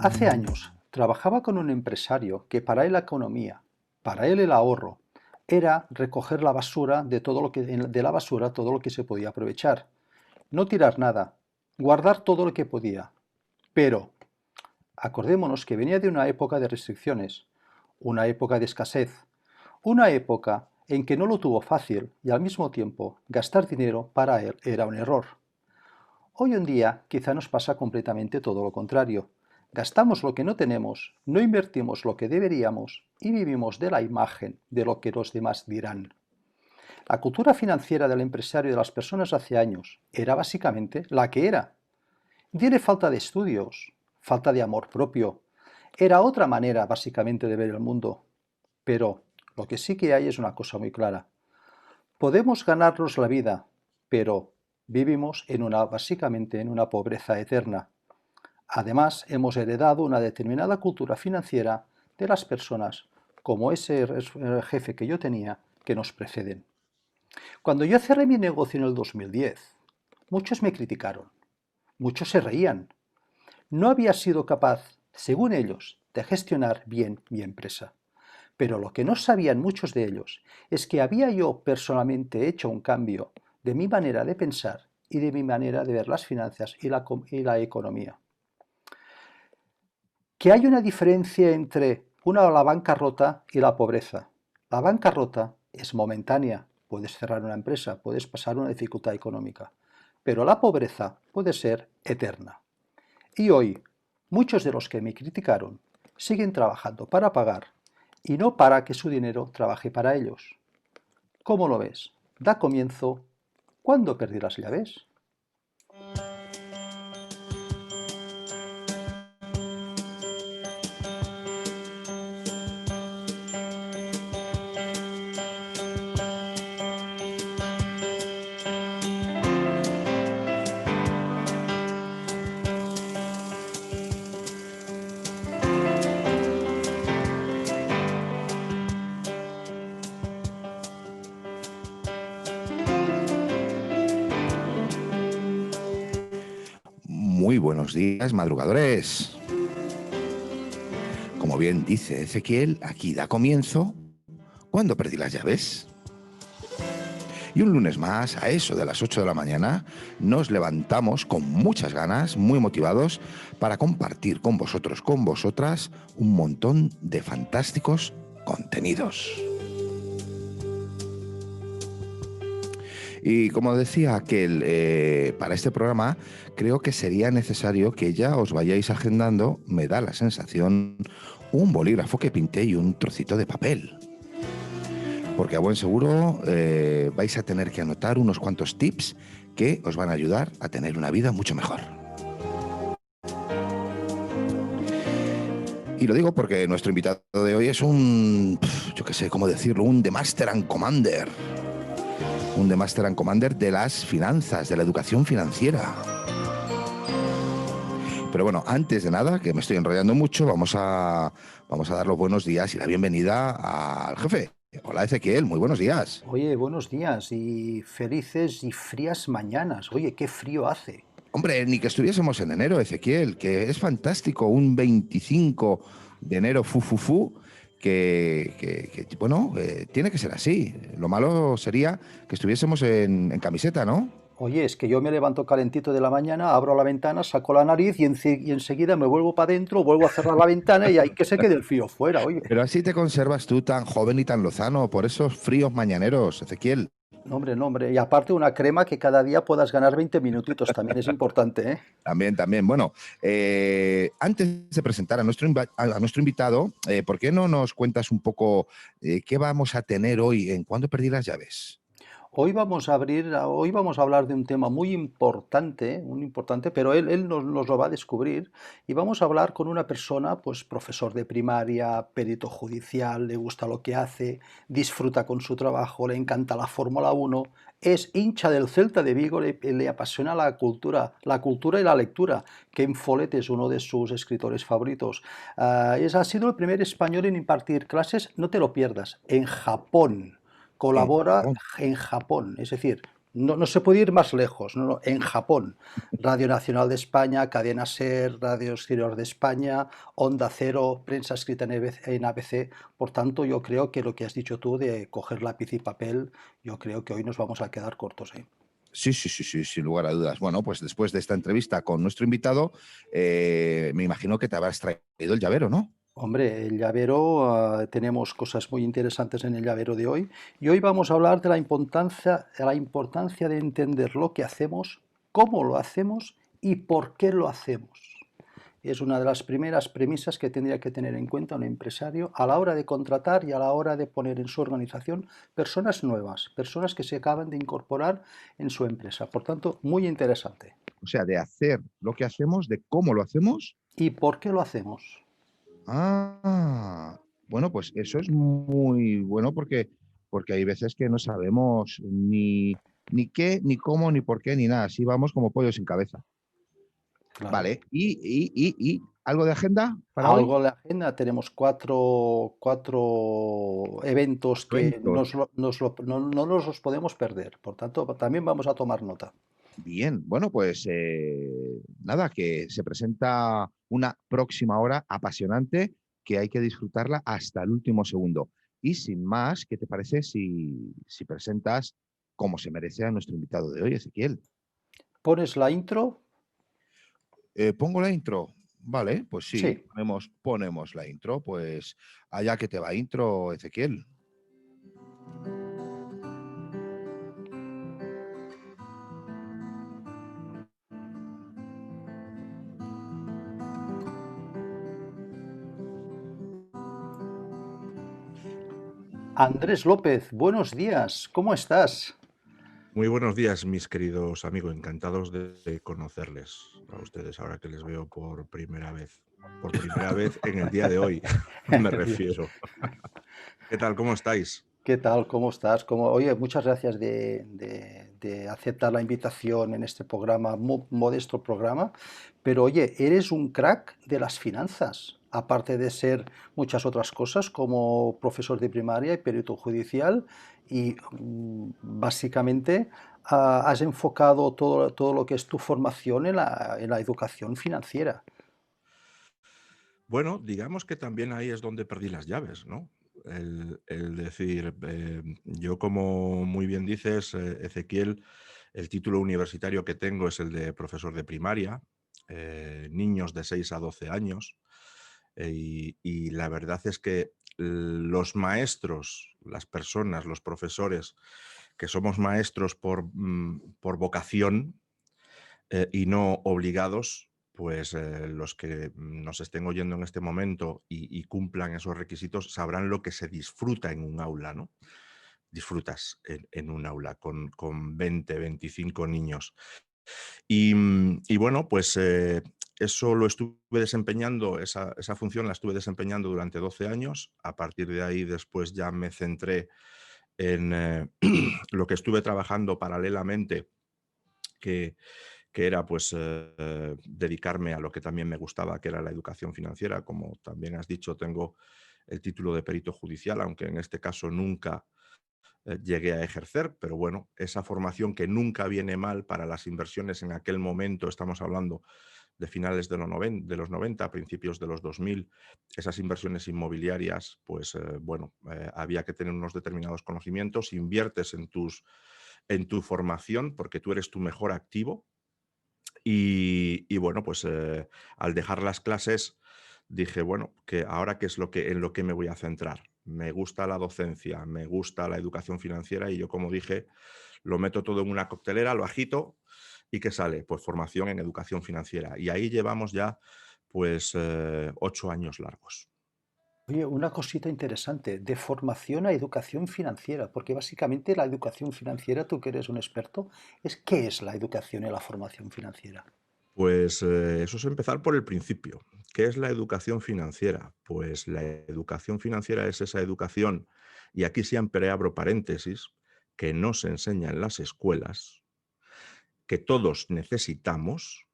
Hace años trabajaba con un empresario que para él la economía, para él el ahorro, era recoger la basura de la basura todo lo que se podía aprovechar. No tirar nada, guardar todo lo que podía. Pero acordémonos que venía de una época de restricciones, una época de escasez, una época en que no lo tuvo fácil y al mismo tiempo gastar dinero para él era un error. Hoy en día quizá nos pasa completamente todo lo contrario. Gastamos lo que no tenemos, no invertimos lo que deberíamos y vivimos de la imagen de lo que los demás dirán. La cultura financiera del empresario y de las personas hace años era básicamente la que era. Tiene falta de estudios, falta de amor propio. Era otra manera básicamente de ver el mundo. Pero lo que sí que hay es una cosa muy clara. Podemos ganarnos la vida, pero vivimos básicamente en una pobreza eterna. Además, hemos heredado una determinada cultura financiera de las personas, como ese jefe que yo tenía, que nos preceden. Cuando yo cerré mi negocio en el 2010, muchos me criticaron, muchos se reían. No había sido capaz, según ellos, de gestionar bien mi empresa. Pero lo que no sabían muchos de ellos es que había yo personalmente hecho un cambio de mi manera de pensar y de mi manera de ver las finanzas y la economía. Que hay una diferencia entre la bancarrota y la pobreza. La bancarrota es momentánea, puedes cerrar una empresa, puedes pasar una dificultad económica, pero la pobreza puede ser eterna. Y hoy, muchos de los que me criticaron siguen trabajando para pagar y no para que su dinero trabaje para ellos. ¿Cómo lo ves? Da comienzo. ¿Cuándo perdí las llaves? Muy buenos días, madrugadores. Como bien dice Ezequiel, aquí da comienzo cuando perdí las llaves. Y un lunes más, a eso de las 8 de la mañana, nos levantamos con muchas ganas, muy motivados, para compartir con vosotros, con vosotras, un montón de fantásticos contenidos. Y como decía aquel, para este programa creo que sería necesario que ya os vayáis agendando, me da la sensación, un bolígrafo que pinté y un trocito de papel. Porque a buen seguro vais a tener que anotar unos cuantos tips que os van a ayudar a tener una vida mucho mejor. Y lo digo porque nuestro invitado de hoy es yo qué sé cómo decirlo, un The Master and Commander. Un The Master and Commander de las finanzas, de la educación financiera. Pero bueno, antes de nada, que me estoy enrollando mucho, vamos a dar los buenos días y la bienvenida al jefe. Hola Ezequiel, muy buenos días. Oye, buenos días y felices y frías mañanas. Oye, qué frío hace. Hombre, ni que estuviésemos en enero, Ezequiel, que es fantástico, un 25 de enero, bueno, tiene que ser así. Lo malo sería que estuviésemos en camiseta, ¿no? Oye, es que yo me levanto calentito de la mañana, abro la ventana, saco la nariz y enseguida me vuelvo para adentro, vuelvo a cerrar la ventana y ahí que se quede el frío fuera, oye. Pero así te conservas tú tan joven y tan lozano por esos fríos mañaneros, Ezequiel. No, hombre, no, hombre. Y aparte una crema que cada día puedas ganar 20 minutitos, también es importante, ¿eh? También, también. Bueno, antes de presentar a nuestro invitado, ¿por qué no nos cuentas un poco qué vamos a tener hoy en Cuándo perdí las llaves? Hoy vamos a hablar de un tema muy importante, pero él nos lo va a descubrir y vamos a hablar con una persona, pues profesor de primaria, perito judicial, le gusta lo que hace, disfruta con su trabajo, le encanta la Fórmula 1, es hincha del Celta de Vigo, le apasiona la cultura y la lectura. Ken Follett es uno de sus escritores favoritos. Ha sido el primer español en impartir clases, no te lo pierdas, en Japón. En Colabora Japón. en Japón, es decir, No se puede ir más lejos, ¿no? En Japón, Radio Nacional de España, Cadena SER, Radio Exterior de España, Onda Cero, prensa escrita en ABC. Por tanto, yo creo que lo que has dicho tú de coger lápiz y papel, yo creo que hoy nos vamos a quedar cortos ahí. Sí, sí, sí, sí, sin lugar a dudas. Bueno, pues después de esta entrevista con nuestro invitado, me imagino que te habrás traído el llavero, ¿no? Hombre, el llavero, tenemos cosas muy interesantes en el llavero de hoy y hoy vamos a hablar de la importancia de entender lo que hacemos, cómo lo hacemos y por qué lo hacemos. Es una de las primeras premisas que tendría que tener en cuenta un empresario a la hora de contratar y a la hora de poner en su organización personas nuevas, personas que se acaban de incorporar en su empresa. Por tanto, muy interesante. O sea, de hacer lo que hacemos, de cómo lo hacemos. ¿Y por qué lo hacemos? Ah, bueno, pues eso es muy bueno porque hay veces que no sabemos ni qué, ni cómo, ni por qué, ni nada. Así vamos como pollos sin cabeza. Claro. Vale. ¿Y algo de agenda para hoy? Algo en la agenda, tenemos cuatro eventos que Eventos. no nos los podemos perder. Por tanto, también vamos a tomar nota. Bien, bueno, pues nada, que se presenta una próxima hora apasionante que hay que disfrutarla hasta el último segundo. Y sin más, ¿qué te parece si presentas como se merece a nuestro invitado de hoy, Ezequiel? ¿Pones la intro? Pongo la intro. Vale, pues sí, Sí. ponemos la intro. Pues allá que te va intro, Ezequiel. Andrés López, buenos días, ¿cómo estás? Muy buenos días, mis queridos amigos. Encantados de conocerles a ustedes ahora que les veo por primera vez. Por primera vez en el día de hoy, me refiero. ¿Qué tal? ¿Cómo estáis? ¿Qué tal? ¿Cómo estás? Oye, muchas gracias de aceptar la invitación en este programa, modesto programa. Pero oye, eres un crack de las finanzas, aparte de ser muchas otras cosas como profesor de primaria y perito judicial. Y básicamente has enfocado todo lo que es tu formación en la educación financiera. Bueno, digamos que también ahí es donde perdí las llaves, ¿no? El decir, yo como muy bien dices, Ezequiel, el título universitario que tengo es el de profesor de primaria, niños de 6 a 12 años, y la verdad es que los maestros, las personas, los profesores, que somos maestros por vocación y no obligados, pues los que nos estén oyendo en este momento y cumplan esos requisitos sabrán lo que se disfruta en un aula, ¿no? Disfrutas en un aula con 20, 25 niños. Y bueno, pues eso lo estuve desempeñando, esa función la estuve desempeñando durante 12 años. A partir de ahí después ya me centré en lo que estuve trabajando paralelamente, que, que era pues dedicarme a lo que también me gustaba, que era la educación financiera. Como también has dicho, tengo el título de perito judicial, aunque en este caso nunca llegué a ejercer, pero bueno, esa formación que nunca viene mal para las inversiones en aquel momento, estamos hablando de finales de los 90 principios de los 2000, esas inversiones inmobiliarias, pues bueno, había que tener unos determinados conocimientos, inviertes en tu formación porque tú eres tu mejor activo y bueno, pues al dejar las clases dije, bueno, que ahora qué es en lo que me voy a centrar. Me gusta la docencia, me gusta la educación financiera y yo, como dije, lo meto todo en una coctelera, lo agito y ¿qué sale? Pues formación en educación financiera. Y ahí llevamos ya pues 8 años largos. Oye, una cosita interesante, de formación a educación financiera, porque básicamente la educación financiera, tú que eres un experto, ¿qué es la educación y la formación financiera? Pues eso es empezar por el principio. ¿Qué es la educación financiera? Pues la educación financiera es esa educación, y aquí siempre abro paréntesis, que no se enseña en las escuelas, que todos necesitamos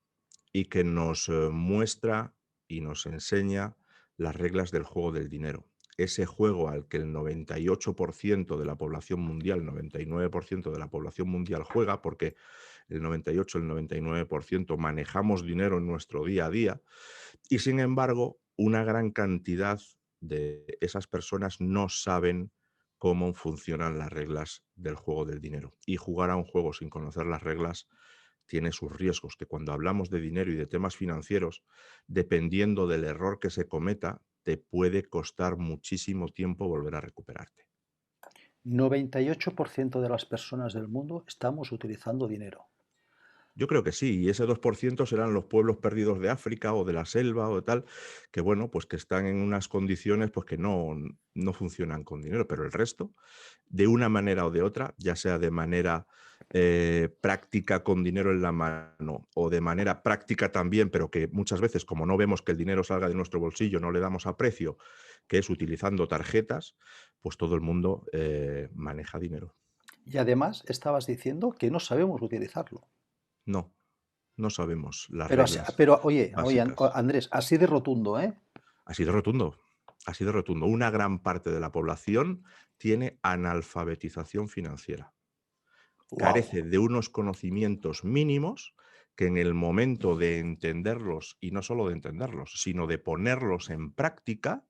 y que nos muestra y nos enseña las reglas del juego del dinero. ese juego al que el 98% de la población mundial, el 99% de la población mundial juega, porque el 98, el 99% manejamos dinero en nuestro día a día, y sin embargo, una gran cantidad de esas personas no saben cómo funcionan las reglas del juego del dinero. Y jugar a un juego sin conocer las reglas tiene sus riesgos, que cuando hablamos de dinero y de temas financieros, dependiendo del error que se cometa, te puede costar muchísimo tiempo volver a recuperarte. 98% de las personas del mundo estamos utilizando dinero. Yo creo que sí, y ese 2% serán los pueblos perdidos de África o de la selva o de tal, que bueno, pues que están en unas condiciones pues que no funcionan con dinero, pero el resto, de una manera o de otra, ya sea de manera práctica con dinero en la mano o de manera práctica también, pero que muchas veces como no vemos que el dinero salga de nuestro bolsillo, no le damos aprecio, que es utilizando tarjetas, pues todo el mundo maneja dinero. Y además estabas diciendo que no sabemos utilizarlo. No, no sabemos las Pero, reglas pero oye, básicas. Andrés, así de rotundo, ¿eh? Así de rotundo, así de rotundo. Una gran parte de la población tiene analfabetización financiera. Wow. Carece de unos conocimientos mínimos que en el momento de entenderlos, y no solo de entenderlos, sino de ponerlos en práctica,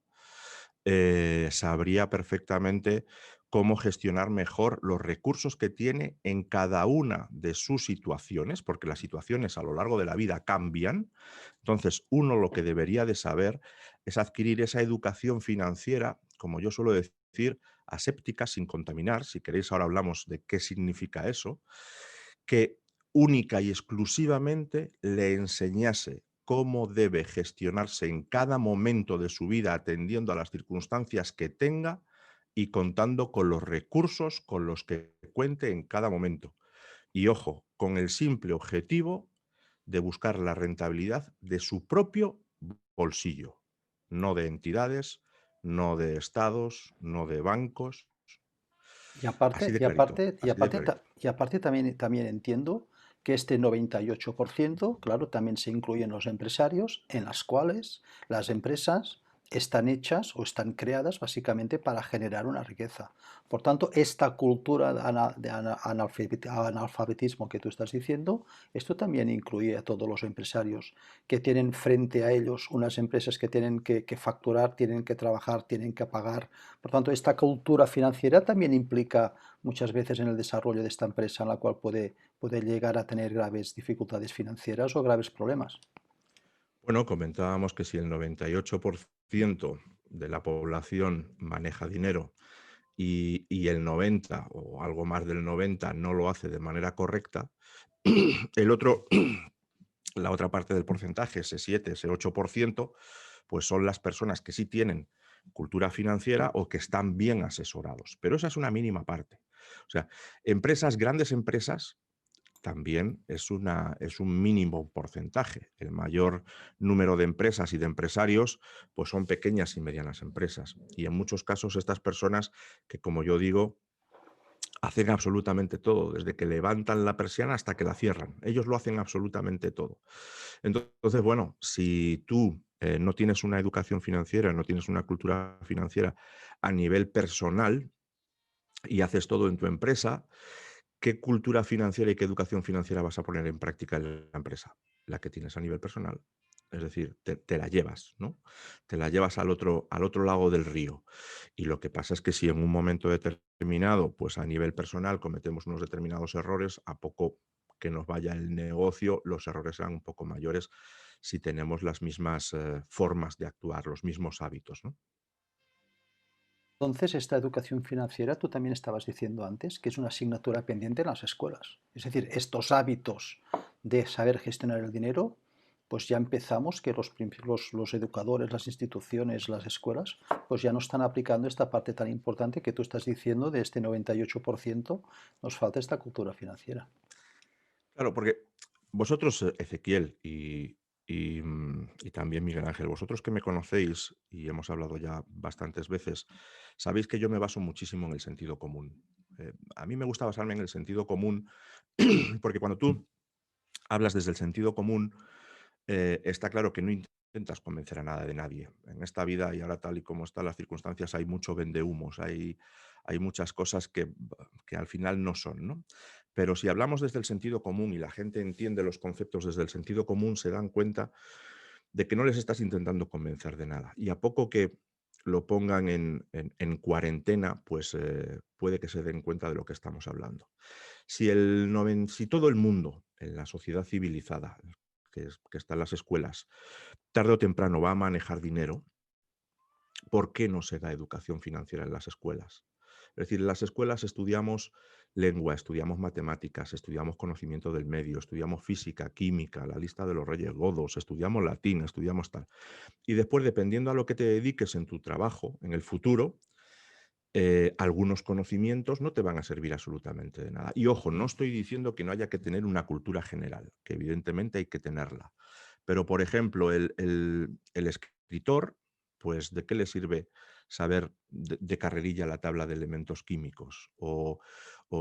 sabría perfectamente cómo gestionar mejor los recursos que tiene en cada una de sus situaciones, porque las situaciones a lo largo de la vida cambian. Entonces, uno lo que debería de saber es adquirir esa educación financiera, como yo suelo decir, aséptica, sin contaminar. Si queréis, ahora hablamos de qué significa eso, que única y exclusivamente le enseñase cómo debe gestionarse en cada momento de su vida atendiendo a las circunstancias que tenga y contando con los recursos con los que cuente en cada momento. Y ojo, con el simple objetivo de buscar la rentabilidad de su propio bolsillo, no de entidades, no de estados, no de bancos. Y aparte, Así de y clarito, aparte, y así de aparte, clarito. y aparte también entiendo que este 98%, claro, también se incluyen los empresarios, en las cuales las empresas están hechas o están creadas básicamente para generar una riqueza. Por tanto, esta cultura de analfabetismo que tú estás diciendo, esto también incluye a todos los empresarios que tienen frente a ellos unas empresas que tienen que facturar, tienen que trabajar, tienen que pagar. Por tanto, esta cultura financiera también implica muchas veces en el desarrollo de esta empresa en la cual puede llegar a tener graves dificultades financieras o graves problemas. Bueno, comentábamos que si el 98% de la población maneja dinero y el 90 o algo más del 90 no lo hace de manera correcta, el otro, la otra parte del porcentaje, ese 7, ese 8%, pues son las personas que sí tienen cultura financiera o que están bien asesorados. Pero esa es una mínima parte. O sea, empresas, grandes empresas, también es un mínimo porcentaje. El mayor número de empresas y de empresarios pues son pequeñas y medianas empresas. Y en muchos casos estas personas que, como yo digo, hacen absolutamente todo, desde que levantan la persiana hasta que la cierran. Ellos lo hacen absolutamente todo. Entonces, bueno, si tú no tienes una educación financiera, no tienes una cultura financiera a nivel personal y haces todo en tu empresa, ¿qué cultura financiera y qué educación financiera vas a poner en práctica en la empresa? La que tienes a nivel personal. Es decir, te la llevas, ¿no? Te la llevas al otro lado del río. Y lo que pasa es que si en un momento determinado, pues a nivel personal cometemos unos determinados errores, a poco que nos vaya el negocio, los errores serán un poco mayores si tenemos las mismas formas de actuar, los mismos hábitos, ¿no? Entonces, esta educación financiera, tú también estabas diciendo antes, que es una asignatura pendiente en las escuelas. Es decir, estos hábitos de saber gestionar el dinero, pues ya empezamos que los educadores, las instituciones, las escuelas, pues ya no están aplicando esta parte tan importante que tú estás diciendo de este 98%, nos falta esta cultura financiera. Claro, porque vosotros, Ezequiel y también Miguel Ángel, vosotros que me conocéis y hemos hablado ya bastantes veces, sabéis que yo me baso muchísimo en el sentido común. A mí me gusta basarme en el sentido común porque cuando tú hablas desde el sentido común, está claro que no intentas convencer a nada de nadie. En esta vida y ahora tal y como están las circunstancias hay mucho vendehumos, hay muchas cosas que al final no son, ¿no? Pero si hablamos desde el sentido común y la gente entiende los conceptos desde el sentido común, se dan cuenta de que no les estás intentando convencer de nada. Y a poco que lo pongan en cuarentena, pues puede que se den cuenta de lo que estamos hablando. Si todo el mundo en la sociedad civilizada, que está en las escuelas, tarde o temprano va a manejar dinero, ¿por qué no se da educación financiera en las escuelas? Es decir, en las escuelas estudiamos lengua, estudiamos matemáticas, estudiamos conocimiento del medio, estudiamos física, química, la lista de los reyes godos, estudiamos latín, estudiamos tal. Y después, dependiendo a lo que te dediques en tu trabajo, en el futuro, algunos conocimientos no te van a servir absolutamente de nada. Y ojo, no estoy diciendo que no haya que tener una cultura general, que evidentemente hay que tenerla. Pero, por ejemplo, el escritor, pues, ¿de qué le sirve saber de carrerilla la tabla de elementos químicos? O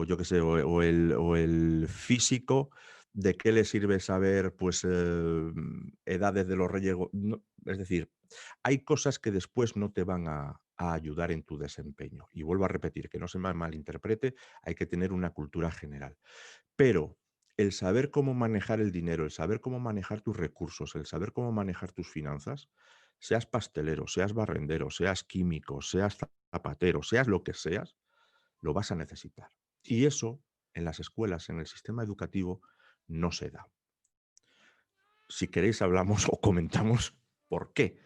yo qué sé, o el físico, ¿de qué le sirve saber, pues, edades de los reyes? Es decir, hay cosas que después no te van a ayudar en tu desempeño. Y vuelvo a repetir, que no se me malinterprete, hay que tener una cultura general. Pero el saber cómo manejar el dinero, el saber cómo manejar tus recursos, el saber cómo manejar tus finanzas, seas pastelero, seas barrendero, seas químico, seas zapatero, seas lo que seas, lo vas a necesitar. Y eso en las escuelas, en el sistema educativo, no se da. Si queréis hablamos o comentamos por qué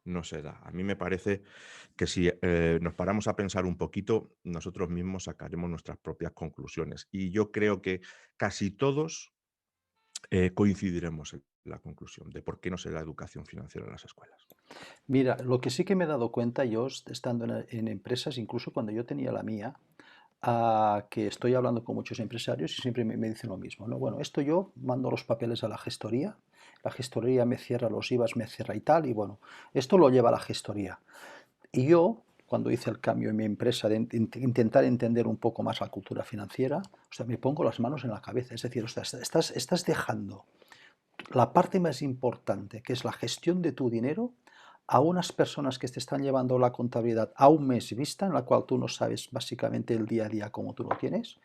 no se da. A mí me parece que si nos paramos a pensar un poquito, nosotros mismos sacaremos nuestras propias conclusiones. Y yo creo que casi todos coincidiremos en la conclusión de por qué no se da educación financiera en las escuelas. Mira, lo que sí que me he dado cuenta yo, estando en empresas, incluso cuando yo tenía la mía, que estoy hablando con muchos empresarios y siempre me dicen lo mismo, ¿no? Bueno, esto yo mando los papeles a la gestoría me cierra los IVAs, me cierra y tal, y bueno, esto lo lleva la gestoría. Y yo, cuando hice el cambio en mi empresa de intentar entender un poco más la cultura financiera, o sea, me pongo las manos en la cabeza, es decir, o sea, estás dejando la parte más importante, que es la gestión de tu dinero, a unas personas que te están llevando la contabilidad a un mes vista, en la cual tú no sabes básicamente el día a día cómo tú lo tienes.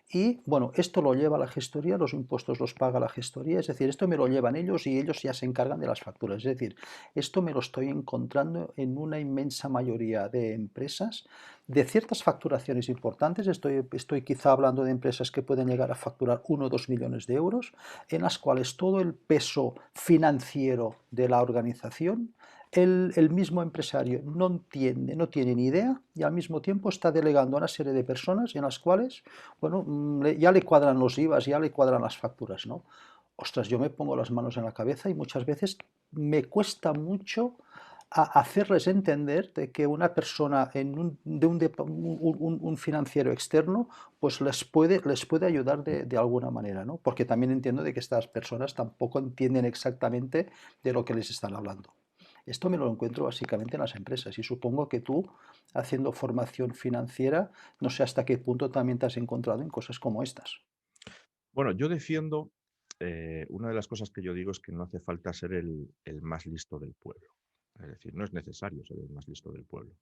Y bueno, esto lo lleva la gestoría, los impuestos los paga la gestoría, es decir, esto me lo llevan ellos y ellos ya se encargan de las facturas. Es decir, esto me lo estoy encontrando en una inmensa mayoría de empresas de ciertas facturaciones importantes. Estoy quizá hablando de empresas que pueden llegar a facturar 1 o 2 millones de euros, en las cuales todo el peso financiero de la organización el mismo empresario no entiende, no tiene ni idea y al mismo tiempo está delegando a una serie de personas en las cuales, bueno, ya le cuadran los IVAs, ya le cuadran las facturas, ¿no? Ostras, yo me pongo las manos en la cabeza y muchas veces me cuesta mucho hacerles entender de que una persona un financiero externo pues les puede ayudar de alguna manera, ¿no? Porque también entiendo de que estas personas tampoco entienden exactamente de lo que les están hablando. Esto me lo encuentro básicamente en las empresas y supongo que tú, haciendo formación financiera, no sé hasta qué punto también te has encontrado en cosas como estas. Bueno, yo defiendo, una de las cosas que yo digo es que no hace falta ser el más listo del pueblo. Es decir, no es necesario ser el más listo del pueblo.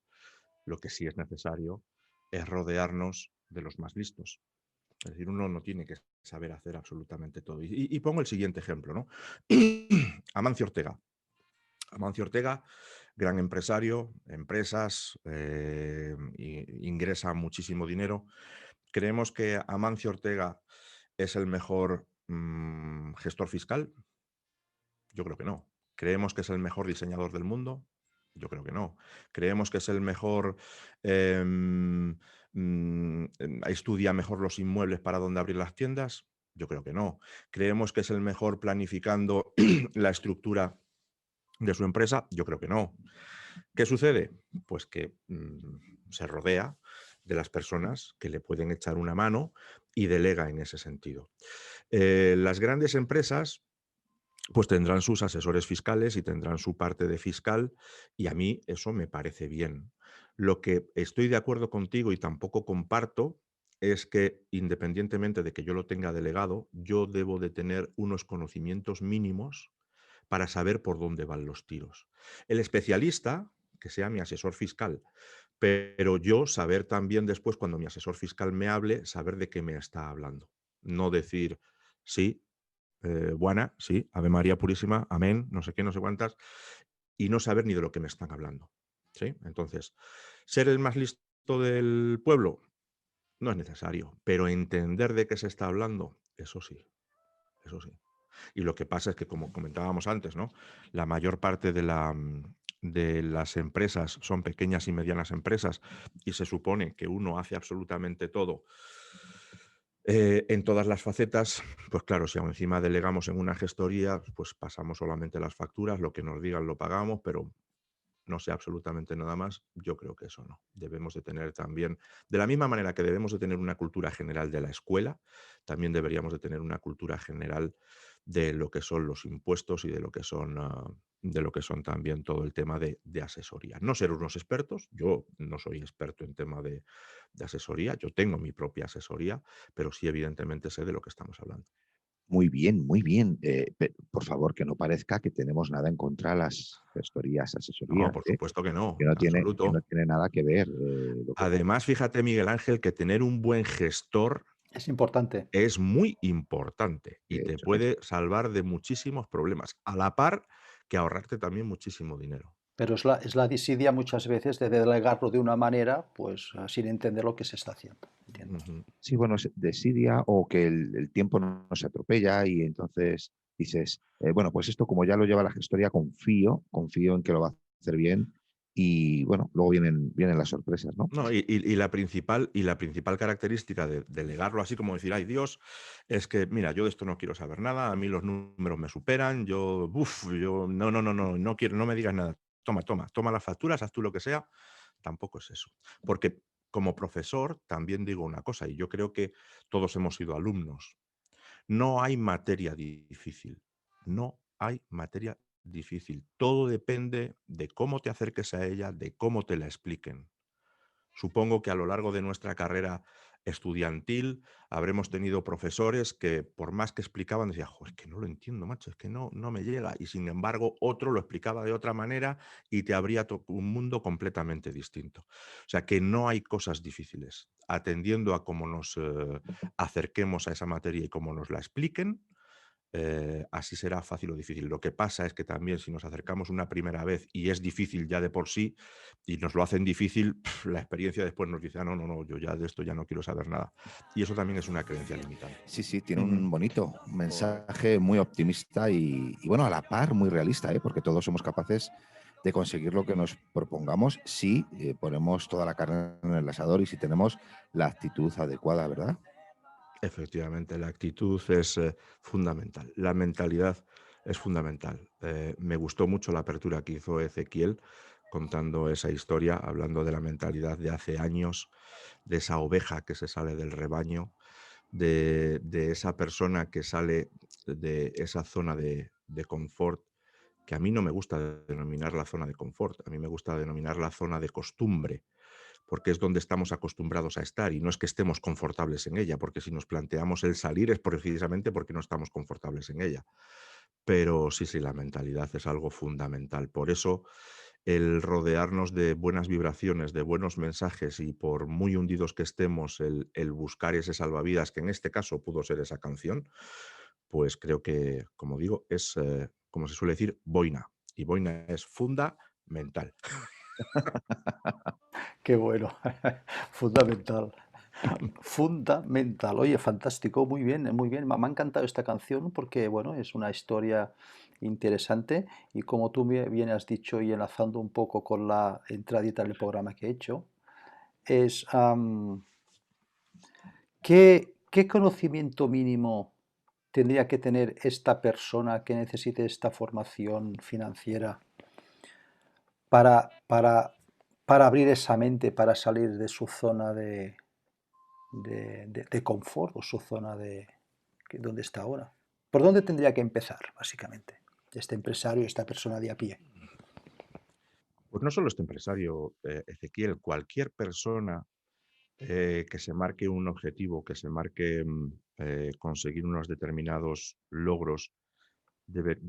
Lo que sí es necesario es rodearnos de los más listos. Es decir, uno no tiene que saber hacer absolutamente todo. Y pongo el siguiente ejemplo, ¿no? Amancio Ortega. Amancio Ortega, gran empresario, empresas, ingresa muchísimo dinero. ¿Creemos que Amancio Ortega es el mejor gestor fiscal? Yo creo que no. ¿Creemos que es el mejor diseñador del mundo? Yo creo que no. ¿Creemos que es el mejor, estudia mejor los inmuebles para dónde abrir las tiendas? Yo creo que no. ¿Creemos que es el mejor planificando la estructura de su empresa? Yo creo que no. ¿Qué sucede? Pues que se rodea de las personas que le pueden echar una mano y delega en ese sentido. Las grandes empresas pues tendrán sus asesores fiscales y tendrán su parte de fiscal y a mí eso me parece bien. Lo que estoy de acuerdo contigo y tampoco comparto es que independientemente de que yo lo tenga delegado, yo debo de tener unos conocimientos mínimos para saber por dónde van los tiros. El especialista, que sea mi asesor fiscal, pero yo saber también después, cuando mi asesor fiscal me hable, saber de qué me está hablando. No decir, sí, buena, sí, Ave María Purísima, amén, no sé qué, no sé cuántas, y no saber ni de lo que me están hablando. ¿Sí? Entonces, ser el más listo del pueblo no es necesario, pero entender de qué se está hablando, eso sí, eso sí. Y lo que pasa es que, como comentábamos antes, ¿no? La mayor parte de las empresas son pequeñas y medianas empresas y se supone que uno hace absolutamente todo en todas las facetas. Pues claro, si aún encima delegamos en una gestoría, pues pasamos solamente las facturas, lo que nos digan lo pagamos, pero no sé absolutamente nada más. Yo creo que eso no. Debemos de tener también, de la misma manera que debemos de tener una cultura general de la escuela, también deberíamos de tener una cultura general de lo que son los impuestos y de lo que son también todo el tema de asesoría. No ser unos expertos, yo no soy experto en tema de asesoría, yo tengo mi propia asesoría, pero sí evidentemente sé de lo que estamos hablando. Muy bien, muy bien. Por favor, que no parezca que tenemos nada en contra de las gestorías, No, asesorías, por supuesto que no, en que no absoluto. tiene nada que ver. Lo que pasa. Además, fíjate, Miguel Ángel, que tener un buen gestor Es importante. es muy importante y te Eso es. puede salvar de muchísimos problemas, a la par que ahorrarte también muchísimo dinero. Pero es la desidia muchas veces de delegarlo de una manera, pues sin entender lo que se está haciendo. Entiendo. Ujú. Sí, bueno, desidia o que el tiempo no se atropella y entonces dices, bueno, pues esto como ya lo lleva la gestoría, confío en que lo va a hacer bien y bueno, luego vienen las sorpresas, ¿no? No, y la principal característica de delegarlo así como decir: "Ay, Dios, es que mira, yo de esto no quiero saber nada, a mí los números me superan, yo no, no, no, no, no quiero, no me digas nada. Toma las facturas, haz tú lo que sea". Tampoco es eso. Porque como profesor también digo una cosa, y yo creo que todos hemos sido alumnos. No hay materia difícil, no hay materia difícil. Todo depende de cómo te acerques a ella, de cómo te la expliquen. Supongo que a lo largo de nuestra carrera estudiantil habremos tenido profesores que, por más que explicaban, decían: "Jo, es que no lo entiendo, macho, es que no me llega". Y sin embargo, otro lo explicaba de otra manera y te abría un mundo completamente distinto. O sea que no hay cosas difíciles. Atendiendo a cómo nos acerquemos a esa materia y cómo nos la expliquen, así será fácil o difícil. Lo que pasa es que también, si nos acercamos una primera vez y es difícil ya de por sí y nos lo hacen difícil, la experiencia después nos dice: "Ah, no, no, no, yo ya de esto ya no quiero saber nada". Y eso también es una creencia limitante. Sí, sí, tiene Ujú. un bonito mensaje muy optimista y bueno, a la par muy realista, ¿eh? Porque todos somos capaces de conseguir lo que nos propongamos si ponemos toda la carne en el asador y si tenemos la actitud adecuada, ¿verdad? Efectivamente, la actitud es fundamental. La mentalidad es fundamental. Me gustó mucho la apertura que hizo Ezequiel contando esa historia, hablando de la mentalidad de hace años, de esa oveja que se sale del rebaño, de esa persona que sale de esa zona de confort, que a mí no me gusta denominar la zona de confort, a mí me gusta denominar la zona de costumbre, porque es donde estamos acostumbrados a estar y no es que estemos confortables en ella, porque si nos planteamos el salir es precisamente porque no estamos confortables en ella. Pero sí, sí, la mentalidad es algo fundamental. Por eso el rodearnos de buenas vibraciones, de buenos mensajes y por muy hundidos que estemos, el buscar ese salvavidas, que en este caso pudo ser esa canción, pues creo que, como digo, es, como se suele decir, boina. Y boina es fundamental. Qué bueno. Fundamental. Fundamental. Oye, fantástico, muy bien, muy bien. Me ha encantado esta canción porque, bueno, es una historia interesante y como tú bien has dicho y enlazando un poco con la entradita del programa que he hecho, es ¿qué conocimiento mínimo tendría que tener esta persona que necesite esta formación financiera para, para, para abrir esa mente, para salir de su zona de confort o su zona de donde está ahora? ¿Por dónde tendría que empezar, básicamente, este empresario, esta persona de a pie? Pues no solo este empresario, Ezequiel, cualquier persona que se marque un objetivo, que se marque conseguir unos determinados logros, debe-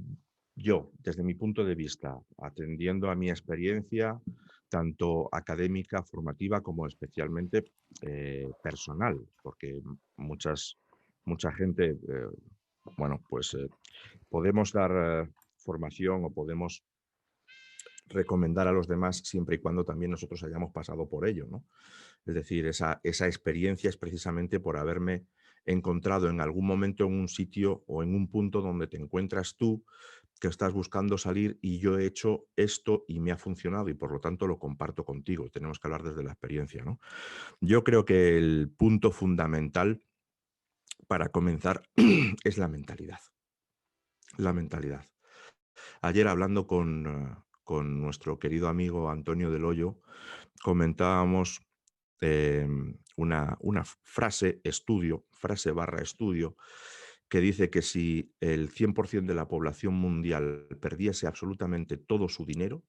yo, desde mi punto de vista, atendiendo a mi experiencia, tanto académica, formativa, como especialmente personal, porque mucha gente, bueno, pues podemos dar formación o podemos recomendar a los demás siempre y cuando también nosotros hayamos pasado por ello, ¿no? Es decir, esa experiencia es precisamente por haberme encontrado en algún momento en un sitio o en un punto donde te encuentras tú, que estás buscando salir y yo he hecho esto y me ha funcionado y por lo tanto lo comparto contigo. Tenemos que hablar desde la experiencia, ¿no? Yo creo que el punto fundamental para comenzar es la mentalidad. La mentalidad. Ayer hablando con nuestro querido amigo Antonio del Hoyo, comentábamos una frase barra estudio, que dice que si el 100% de la población mundial perdiese absolutamente todo su dinero,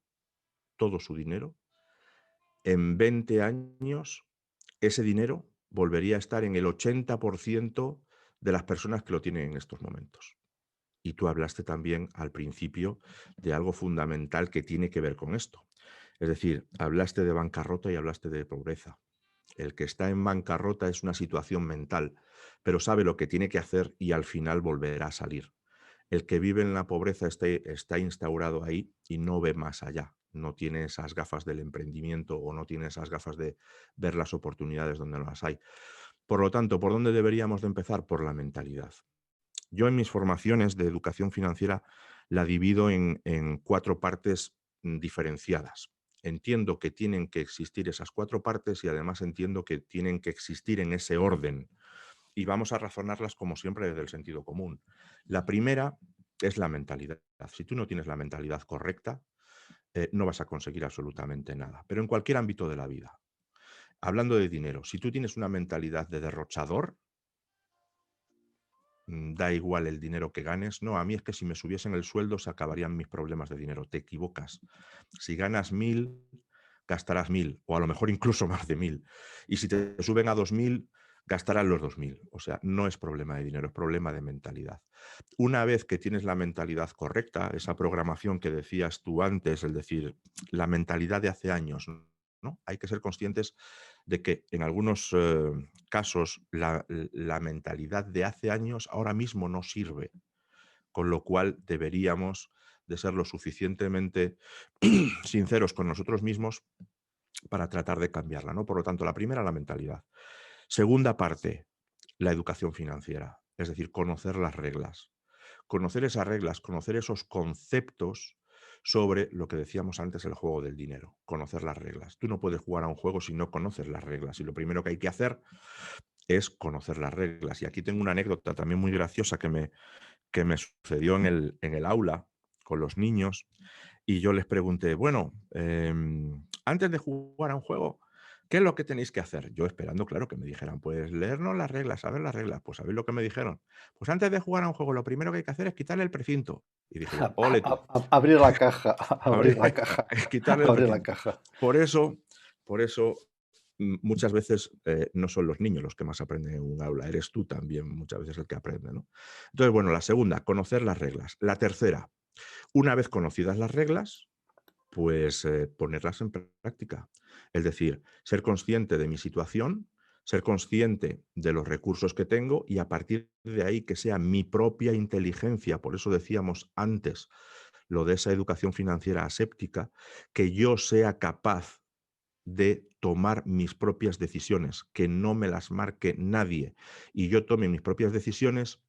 en 20 años ese dinero volvería a estar en el 80% de las personas que lo tienen en estos momentos. Y tú hablaste también al principio de algo fundamental que tiene que ver con esto. Es decir, hablaste de bancarrota y hablaste de pobreza. El que está en bancarrota es una situación mental, pero sabe lo que tiene que hacer y al final volverá a salir. El que vive en la pobreza está instaurado ahí y no ve más allá. No tiene esas gafas del emprendimiento o no tiene esas gafas de ver las oportunidades donde no las hay. Por lo tanto, ¿por dónde deberíamos de empezar? Por la mentalidad. Yo en mis formaciones de educación financiera la divido en 4 partes diferenciadas. Entiendo que tienen que existir esas 4 partes y además entiendo que tienen que existir en ese orden. Y vamos a razonarlas como siempre desde el sentido común. La primera es la mentalidad. Si tú no tienes la mentalidad correcta, no vas a conseguir absolutamente nada. Pero en cualquier ámbito de la vida. Hablando de dinero, si tú tienes una mentalidad de derrochador, da igual el dinero que ganes. No, a mí es que si me subiesen el sueldo se acabarían mis problemas de dinero. Te equivocas. Si ganas 1.000, gastarás 1.000 o a lo mejor incluso más de 1.000. Y si te suben a 2.000, gastarás los 2.000. O sea, no es problema de dinero, es problema de mentalidad. Una vez que tienes la mentalidad correcta, esa programación que decías tú antes, es decir, la mentalidad de hace años, ¿no? Hay que ser conscientes de que en algunos casos la mentalidad de hace años ahora mismo no sirve, con lo cual deberíamos de ser lo suficientemente sinceros con nosotros mismos para tratar de cambiarla, ¿no? Por lo tanto, la primera, la mentalidad. Segunda parte, la educación financiera, es decir, conocer las reglas. Conocer esas reglas, conocer esos conceptos sobre lo que decíamos antes, el juego del dinero, conocer las reglas. Tú no puedes jugar a un juego si no conoces las reglas y lo primero que hay que hacer es conocer las reglas. Y aquí tengo una anécdota también muy graciosa que me sucedió en el aula con los niños y yo les pregunté, bueno, antes de jugar a un juego, ¿qué es lo que tenéis que hacer? Yo esperando, claro, que me dijeran, pues leernos las reglas, saber las reglas. Pues ¿sabéis lo que me dijeron? Pues antes de jugar a un juego, lo primero que hay que hacer es quitarle el precinto. Y dije yo, ole tú, Abrir la caja, abrir abrir- la caja, quitarle el abrir la precinto. caja. Por eso, por eso muchas veces no son los niños los que más aprenden en un aula, eres tú también muchas veces el que aprende, ¿no? Entonces, bueno, la segunda, conocer las reglas. La tercera, una vez conocidas las reglas, pues ponerlas en práctica. Es decir, ser consciente de mi situación, ser consciente de los recursos que tengo y a partir de ahí que sea mi propia inteligencia, por eso decíamos antes lo de esa educación financiera aséptica, que yo sea capaz de tomar mis propias decisiones, que no me las marque nadie y yo tome mis propias decisiones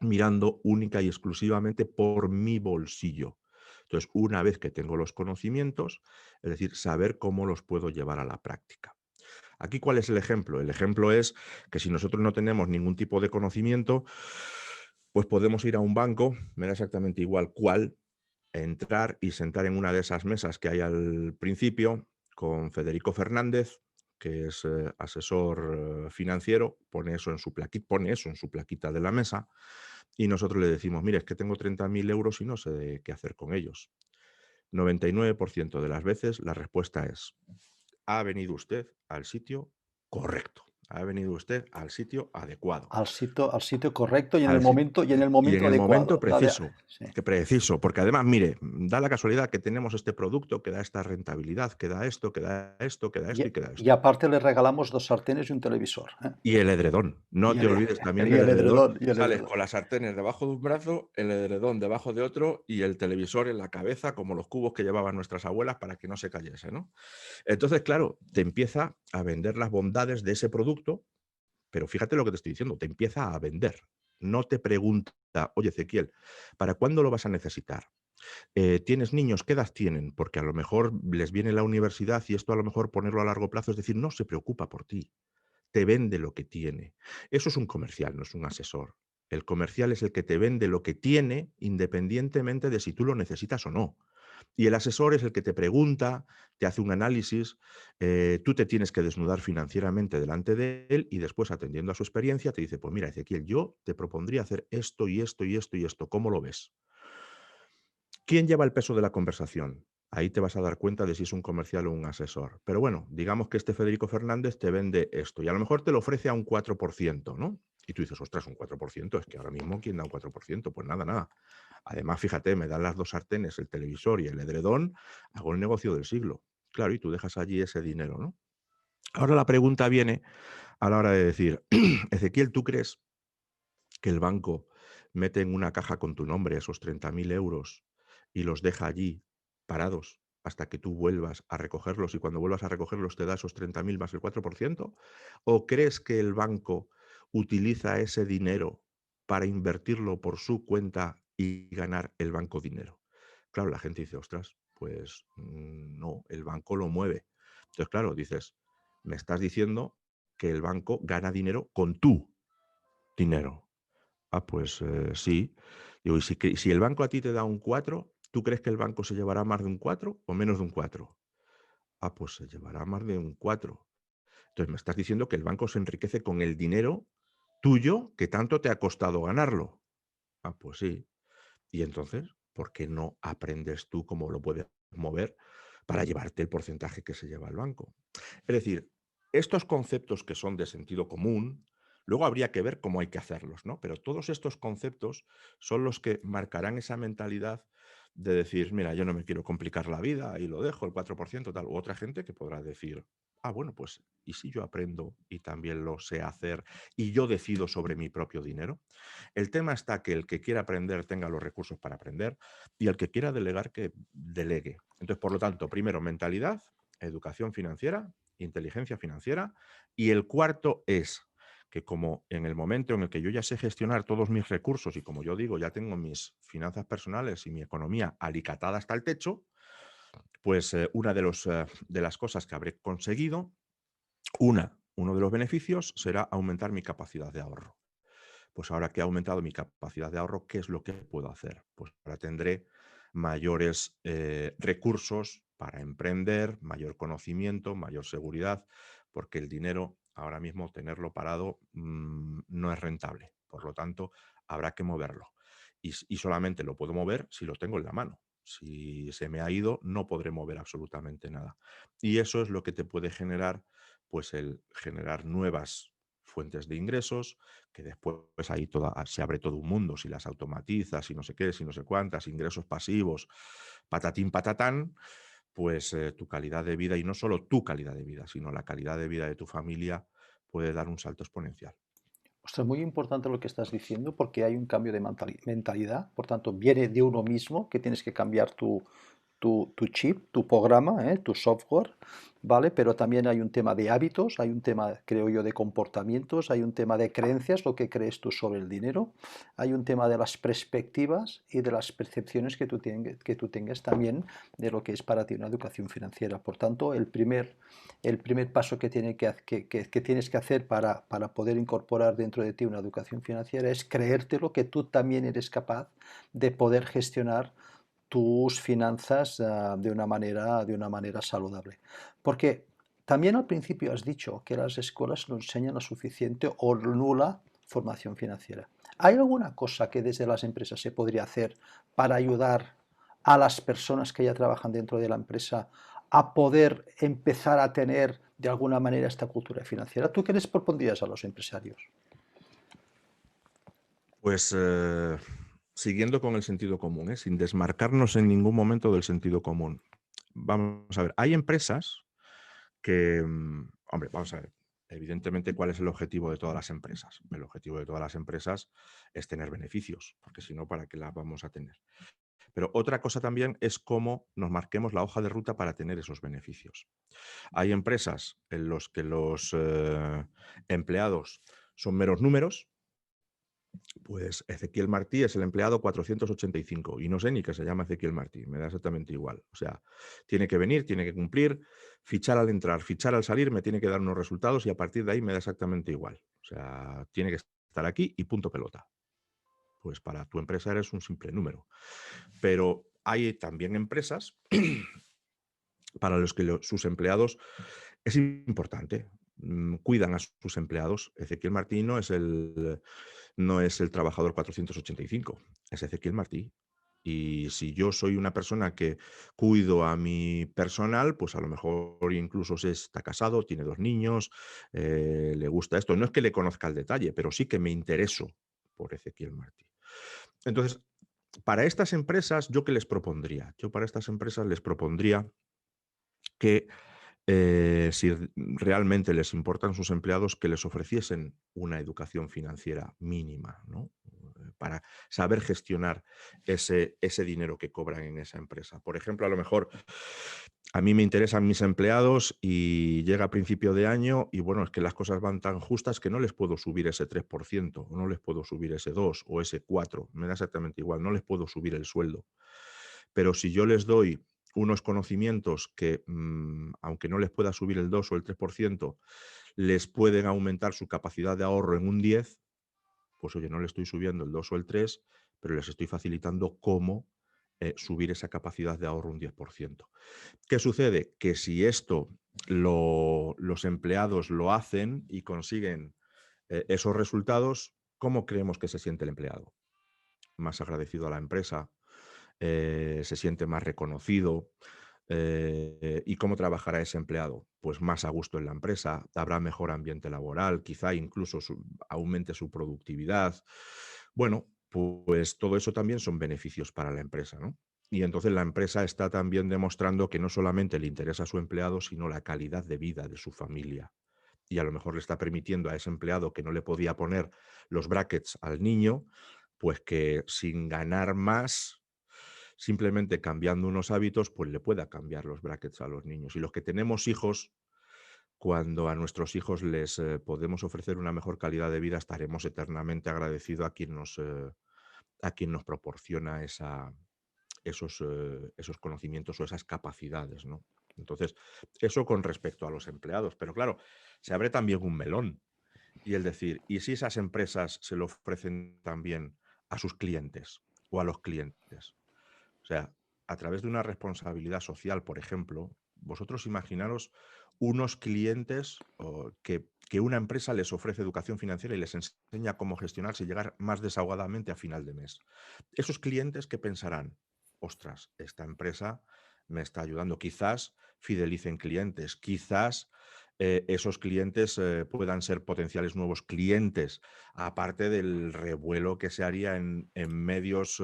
mirando única y exclusivamente por mi bolsillo. Entonces, una vez que tengo los conocimientos, es decir, saber cómo los puedo llevar a la práctica. Aquí, ¿cuál es el ejemplo? El ejemplo es que si nosotros no tenemos ningún tipo de conocimiento, pues podemos ir a un banco, me da exactamente igual cuál, entrar y sentar en una de esas mesas que hay al principio con Federico Fernández, que es asesor financiero, pone eso en su plaquita de la mesa y nosotros le decimos, mire, es que tengo 30.000 euros y no sé qué hacer con ellos. 99% de las veces la respuesta es, ha venido usted al sitio correcto. Ha venido usted al sitio adecuado. Al sitio correcto y en el Al sit momento, y en el y en momento el momento adecuado. preciso, Sí. que preciso, porque además, mire, da la casualidad que tenemos este producto que da esta rentabilidad, que da esto, que da esto, que da esto y que da Y esto. aparte le regalamos 2 sartenes y un televisor, ¿eh? Y el edredón, no Y te el, olvides también y del el edredón. edredón, y el Sales edredón. con las sartenes debajo de un brazo, el edredón debajo de otro y el televisor en la cabeza, como los cubos que llevaban nuestras abuelas para que no se cayese, ¿no? Entonces, claro, te empieza a vender las bondades de ese producto, pero fíjate lo que te estoy diciendo, te empieza a vender. No te pregunta, oye, Ezequiel, ¿para cuándo lo vas a necesitar? ¿Tienes niños? ¿Qué edad tienen? Porque a lo mejor les viene la universidad y esto a lo mejor ponerlo a largo plazo, es decir, no se preocupa por ti, te vende lo que tiene. Eso es un comercial, no es un asesor. El comercial es el que te vende lo que tiene independientemente de si tú lo necesitas o no. Y el asesor es el que te pregunta, te hace un análisis, tú te tienes que desnudar financieramente delante de él y después, atendiendo a su experiencia, te dice, pues mira, Ezequiel, yo te propondría hacer esto y esto y esto y esto, ¿cómo lo ves? ¿Quién lleva el peso de la conversación? Ahí te vas a dar cuenta de si es un comercial o un asesor. Pero bueno, digamos que este Federico Fernández te vende esto y a lo mejor te lo ofrece a un 4%, ¿no? Y tú dices, ostras, un 4%, es que ahora mismo ¿quién da un 4%? Pues nada, nada. Además, fíjate, me dan las 2 sartenes, el televisor y el edredón, hago el negocio del siglo. Claro, y tú dejas allí ese dinero, ¿no? Ahora la pregunta viene a la hora de decir, Ezequiel, ¿tú crees que el banco mete en una caja con tu nombre esos 30.000 euros y los deja allí parados hasta que tú vuelvas a recogerlos y cuando vuelvas a recogerlos te da esos 30.000 más el 4%? ¿O crees que el banco utiliza ese dinero para invertirlo por su cuenta y ganar el banco dinero? Claro, la gente dice, ostras, pues no, el banco lo mueve. Entonces, claro, dices, me estás diciendo que el banco gana dinero con tu dinero. Ah, pues sí. Digo, si el banco a ti te da un 4, ¿tú crees que el banco se llevará más de un 4 o menos de un 4? Ah, pues se llevará más de un 4. Entonces me estás diciendo que el banco se enriquece con el dinero tuyo que tanto te ha costado ganarlo. Ah, pues sí. Y entonces, ¿por qué no aprendes tú cómo lo puedes mover para llevarte el porcentaje que se lleva el banco? Es decir, estos conceptos que son de sentido común, luego habría que ver cómo hay que hacerlos, ¿no? Pero todos estos conceptos son los que marcarán esa mentalidad de decir, mira, yo no me quiero complicar la vida y lo dejo, el 4% tal. U otra gente que podrá decir, ah, bueno, pues, ¿y si yo aprendo y también lo sé hacer y yo decido sobre mi propio dinero? El tema está que el que quiera aprender tenga los recursos para aprender y el que quiera delegar que delegue. Entonces, por lo tanto, primero, mentalidad, educación financiera, inteligencia financiera y el cuarto es que como en el momento en el que yo ya sé gestionar todos mis recursos y como yo digo, ya tengo mis finanzas personales y mi economía alicatada hasta el techo, pues de las cosas que habré conseguido, uno de los beneficios será aumentar mi capacidad de ahorro. Pues ahora que he aumentado mi capacidad de ahorro, ¿qué es lo que puedo hacer? Pues ahora tendré mayores recursos para emprender, mayor conocimiento, mayor seguridad, porque el dinero ahora mismo tenerlo parado no es rentable. Por lo tanto, habrá que moverlo. Y solamente lo puedo mover si lo tengo en la mano. Si se me ha ido, no podré mover absolutamente nada. Y eso es lo que te puede generar, pues el generar nuevas fuentes de ingresos, que después ahí se abre todo un mundo, si las automatizas, si no sé qué, si no sé cuántas, ingresos pasivos, patatín patatán, pues tu calidad de vida, y no solo tu calidad de vida, sino la calidad de vida de tu familia, puede dar un salto exponencial. Ostras, muy importante lo que estás diciendo porque hay un cambio de mentalidad, por tanto, viene de uno mismo que tienes que cambiar tu chip, tu programa, tu software, ¿vale? Pero también hay un tema de hábitos, hay un tema, creo yo, de comportamientos, hay un tema de creencias, lo que crees tú sobre el dinero, hay un tema de las perspectivas y de las percepciones que tú tengas también de lo que es para ti una educación financiera. Por tanto, el primer paso que tienes que hacer para poder incorporar dentro de ti una educación financiera es creértelo que tú también eres capaz de poder gestionar tus finanzas de una manera saludable. Porque también al principio has dicho que las escuelas no enseñan la suficiente o nula formación financiera. ¿Hay alguna cosa que desde las empresas se podría hacer para ayudar a las personas que ya trabajan dentro de la empresa a poder empezar a tener de alguna manera esta cultura financiera. ¿Tú qué les propondrías a los empresarios? Pues siguiendo con el sentido común, sin desmarcarnos en ningún momento del sentido común. Vamos a ver, hay empresas que, hombre, vamos a ver, evidentemente, ¿cuál es el objetivo de todas las empresas? El objetivo de todas las empresas es tener beneficios, porque si no, ¿para qué las vamos a tener? Pero otra cosa también es cómo nos marquemos la hoja de ruta para tener esos beneficios. Hay empresas en las que los empleados son meros números. Pues Ezequiel Martí es el empleado 485 y no sé ni que se llama Ezequiel Martí, me da exactamente igual. O sea, tiene que venir, tiene que cumplir, fichar al entrar, fichar al salir, me tiene que dar unos resultados y a partir de ahí me da exactamente igual. O sea, tiene que estar aquí y punto pelota. Pues para tu empresa eres un simple número. Pero hay también empresas para los que sus empleados es importante, cuidan a sus empleados. Ezequiel Martí no es el trabajador 485, es Ezequiel Martí. Y si yo soy una persona que cuido a mi personal, pues a lo mejor incluso se está casado, tiene 2 niños, le gusta esto. No es que le conozca el detalle, pero sí que me intereso por Ezequiel Martí. Entonces, para estas empresas, ¿yo qué les propondría? Yo para estas empresas les propondría que si realmente les importan sus empleados, que les ofreciesen una educación financiera mínima, ¿no? Para saber gestionar ese dinero que cobran en esa empresa. Por ejemplo, a lo mejor a mí me interesan mis empleados y llega a principio de año y bueno, es que las cosas van tan justas que no les puedo subir ese 3%, o no les puedo subir ese 2 o ese 4, me da exactamente igual, no les puedo subir el sueldo. Pero si yo les doy unos conocimientos que, aunque no les pueda subir el 2 o el 3%, les pueden aumentar su capacidad de ahorro en un 10, pues oye, no le estoy subiendo el 2 o el 3, pero les estoy facilitando cómo subir esa capacidad de ahorro un 10%. ¿Qué sucede? Que si esto los empleados lo hacen y consiguen esos resultados, ¿cómo creemos que se siente el empleado? Más agradecido a la empresa, se siente más reconocido. ¿Y cómo trabajará ese empleado? Pues más a gusto en la empresa, habrá mejor ambiente laboral, quizá incluso aumente su productividad. Bueno, pues todo eso también son beneficios para la empresa, ¿no? Y entonces la empresa está también demostrando que no solamente le interesa a su empleado, sino la calidad de vida de su familia. Y a lo mejor le está permitiendo a ese empleado que no le podía poner los brackets al niño, pues que sin ganar más, simplemente cambiando unos hábitos, pues le pueda cambiar los brackets a los niños. Y los que tenemos hijos, cuando a nuestros hijos les podemos ofrecer una mejor calidad de vida, estaremos eternamente agradecidos a quien nos proporciona esos conocimientos o esas capacidades, ¿no? Entonces, eso con respecto a los empleados. Pero claro, se abre también un melón. Y el decir, ¿y si esas empresas se lo ofrecen también a sus clientes o a los clientes? O sea, a través de una responsabilidad social, por ejemplo, vosotros imaginaros unos clientes que una empresa les ofrece educación financiera y les enseña cómo gestionarse y llegar más desahogadamente a final de mes. Esos clientes que pensarán, ostras, esta empresa me está ayudando, quizás fidelicen clientes, quizás esos clientes puedan ser potenciales nuevos clientes, aparte del revuelo que se haría en medios